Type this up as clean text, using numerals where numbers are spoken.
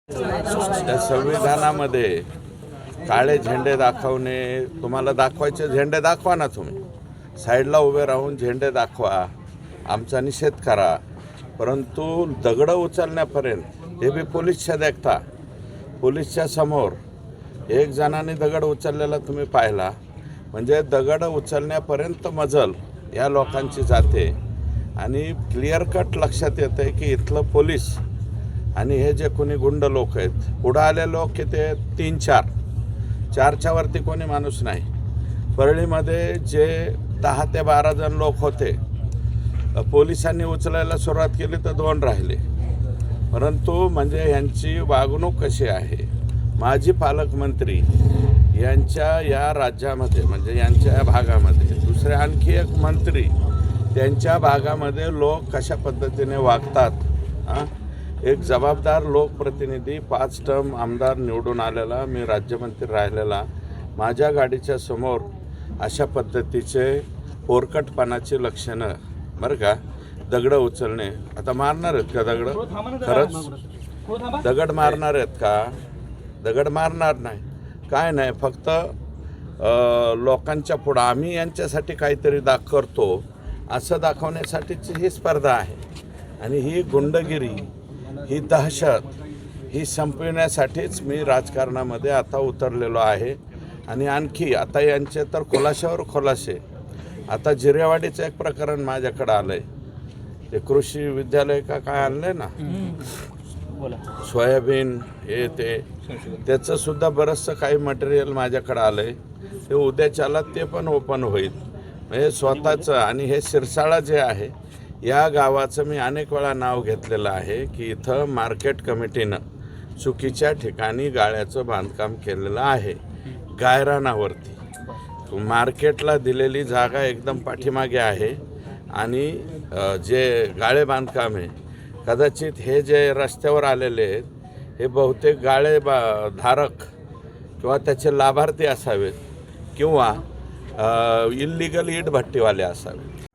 त्या संविधानामध्ये काळे झेंडे दाखवणे, तुम्हाला दाखवायचे झेंडे दाखवा ना, तुम्ही साईडला उभे राहून झेंडे दाखवा, आमचा निषेध करा, परंतु दगड उचलण्यापर्यंत हे बी पोलीसच्या देखता पोलीसच्या समोर एक जणाने दगड उचललेला तुम्ही पाहिला, म्हणजे दगड उचलण्यापर्यंत मजल या लोकांची जाते आणि क्लिअर कट लक्षात येतं आहे की इथलं पोलीस आणि हे जे कोणी गुंड लोक आहेत, पुढं आले लोक की ते 4च्या वरती कोणी माणूस नाही. परळीमध्ये जे 10 ते 12 जण लोक होते, पोलिसांनी उचलायला सुरुवात केली तर 2 राहिले. परंतु म्हणजे यांची वागणूक कशी आहे, माजी पालकमंत्री यांच्या या राज्यामध्ये म्हणजे यांच्या या भागामध्ये दुसरे आणखी एक मंत्री त्यांच्या भागामध्ये लोक कशा पद्धतीने वागतात. एक जबाबदार लोकप्रतिनिधी 5 टर्म आमदार निवडून आलेला, मी राज्यमंत्री राहिलेला, माझ्या गाडीच्या समोर अशा पद्धतीचे पोरकटपणाची लक्षणं, बरं का, दगड उचलणे. आता मारणार आहेत का दगड? खरंच दगड मारणार आहेत का? दगड मारणार नाही, काय नाही, फक्त लोकांच्या पुढं आम्ही यांच्यासाठी काहीतरी करतो असं दाखवण्यासाठीची ही स्पर्धा आहे. आणि ही गुंडगिरी, ही दहशत, ही संपविण्यासाठीच मी राजकारणामध्ये आता उतरलेलो आहे. आणि आणखी आता यांचे तर खुलाशावर खुलासे. आता जिरेवाडीचं एक प्रकरण माझ्याकडं आलं आहे, ते कृषी विद्यालय का काय आणलं आहे ना, सोयाबीन हे ते, त्याचंसुद्धा बरंचसं काही मटेरियल माझ्याकडं आलं आहे. ते उद्याच्याला ते पण ओपन होईल. म्हणजे स्वतःचं. आणि हे सिरसाळा जे आहे या गावाचं मी अनेक वेळा नाव घेतलेलं आहे की इथं मार्केट कमिटीनं चुकीच्या ठिकाणी गाळ्याचं बांधकाम केलेलं आहे. गायरानावरती मार्केटला दिलेली जागा एकदम पाठीमागे आहे. आणि जे गाळे बांधकाम आहे, कदाचित हे जे रस्त्यावर आलेले आहेत हे बहुतेक गाळे धारक किंवा त्याचे लाभार्थी असावेत किंवा इल्लीगल इटभट्टीवाले असावेत.